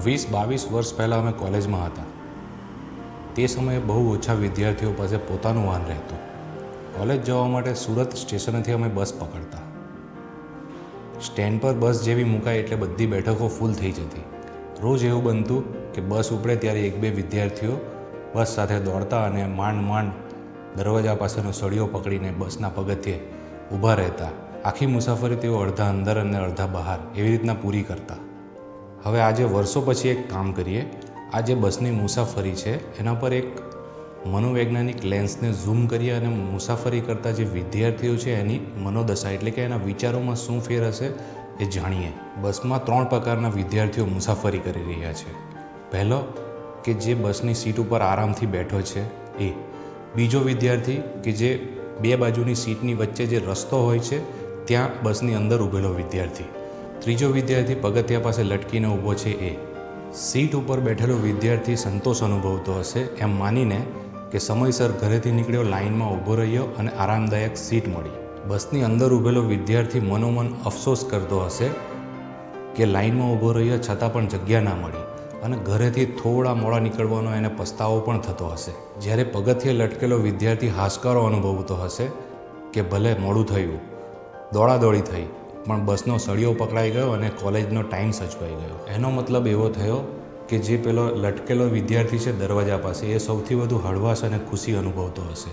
20-22 વર્ષ પહેલાં અમે કોલેજમાં હતા. તે સમયે બહુ ઓછા વિદ્યાર્થીઓ પાસે પોતાનું વાહન રહેતું. કોલેજ જવા માટે સુરત સ્ટેશનેથી અમે બસ પકડતા. સ્ટેન્ડ પર બસ જેવી મુકાય એટલે બધી બેઠકો ફૂલ થઈ જતી. રોજ એવું બનતું કે બસ ઉપડે ત્યારે એક બે વિદ્યાર્થીઓ બસ સાથે દોડતા અને માંડ દરવાજા પાસેનો સળિયો પકડીને બસના પગથિયે ઊભા રહેતા. આખી મુસાફરી તેઓ અડધા અંદર અને અડધા બહાર એવી રીતના પૂરી કરતા. હવે આજે વર્ષો પછી એક કામ કરીએ. આ જે બસની મુસાફરી છે એના પર એક મનોવૈજ્ઞાનિક લેન્સને ઝૂમ કરીએ અને મુસાફરી કરતા જે વિદ્યાર્થીઓ છે એની મનોદશા એટલે કે એના વિચારોમાં શું ફેર હશે એ જાણીએ. બસમાં 3 પ્રકારના વિદ્યાર્થીઓ મુસાફરી કરી રહ્યા છે. પહેલો કે જે બસની સીટ ઉપર આરામથી બેઠો છે એ. બીજો વિદ્યાર્થી કે જે બે બાજુની સીટની વચ્ચે જે રસ્તો હોય છે ત્યાં બસની અંદર ઊભેલો વિદ્યાર્થી. ત્રીજો વિદ્યાર્થી પગથિયા પાસે લટકીને ઊભો છે એ. સીટ ઉપર બેઠેલો વિદ્યાર્થી સંતોષ અનુભવતો હશે એમ માનીને કે સમયસર ઘરેથી નીકળ્યો, લાઇનમાં ઊભો રહ્યો અને આરામદાયક સીટ મળી. બસની અંદર ઊભેલો વિદ્યાર્થી મનોમન અફસોસ કરતો હશે કે લાઇનમાં ઊભો રહ્યો છતાં પણ જગ્યા ના મળી અને ઘરેથી થોડા મોડા નીકળવાનો એને પસ્તાવો પણ થતો હશે. જ્યારે પગથિયે લટકેલો વિદ્યાર્થી હાશકારો અનુભવતો હશે કે ભલે મોડું થયું, દોડાદોડી થઈ, પણ બસનો સળિયો પકડાઈ ગયો અને કોલેજનો ટાઈમ સચવાઈ ગયો. એનો મતલબ એવો થયો કે જે પેલો લટકેલો વિદ્યાર્થી છે દરવાજા પાસે એ સૌથી વધુ હળવાશ અને ખુશી અનુભવતો હશે.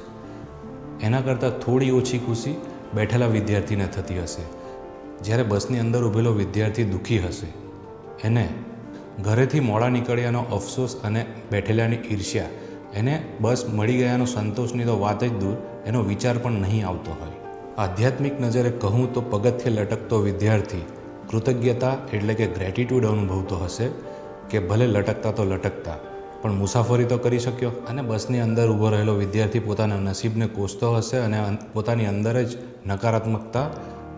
એના કરતાં થોડી ઓછી ખુશી બેઠેલા વિદ્યાર્થીને થતી હશે. જ્યારે બસની અંદર ઊભેલો વિદ્યાર્થી દુઃખી હશે. એને ઘરેથી મોડા નીકળ્યાનો અફસોસ અને બેઠેલાની ઈર્ષ્યા, એને બસ મળી ગયાનો સંતોષની તો વાત જ દૂર, એનો વિચાર પણ નહીં આવતો હોય. આધ્યાત્મિક નજરે કહું તો પગથિયે લટકતો વિદ્યાર્થી કૃતજ્ઞતા એટલે કે ગ્રેટિટ્યૂડ અનુભવતો હશે કે ભલે લટકતા તો લટકતા પણ મુસાફરી તો કરી શક્યો. અને બસની અંદર ઊભો રહેલો વિદ્યાર્થી પોતાના નસીબને કોસતો હશે અને પોતાની અંદર જ નકારાત્મકતા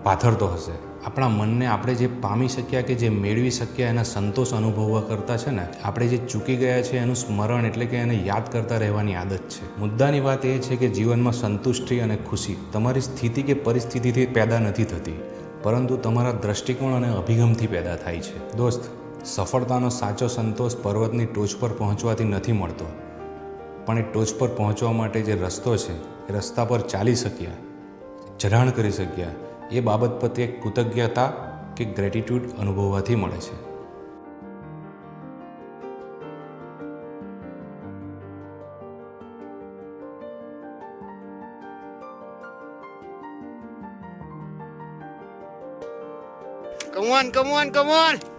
પાથરતો હશે. આપણા મનને આપણે જે પામી શક્યા કે જે મેળવી શક્યા એના સંતોષ અનુભવવા કરતાં છે ને આપણે જે ચૂકી ગયા છે એનું સ્મરણ એટલે કે એને યાદ કરતા રહેવાની આદત છે. મુદ્દાની વાત એ છે કે જીવનમાં સંતુષ્ટિ અને ખુશી તમારી સ્થિતિ કે પરિસ્થિતિથી પેદા નથી થતી, પરંતુ તમારા દૃષ્ટિકોણ અને અભિગમથી પેદા થાય છે. દોસ્ત, સફળતાનો સાચો સંતોષ પર્વતની ટોચ પર પહોંચવાથી નથી મળતો, પણ એ ટોચ પર પહોંચવા માટે જે રસ્તો છે એ રસ્તા પર ચાલી શક્યા, ચઢાણ કરી શક્યા, એ બાબત પ્રત્યે કૃતજ્ઞતા કે ગ્રેટિટ્યૂડ અનુભવવાથી મળે છે. Come on, come on, come on!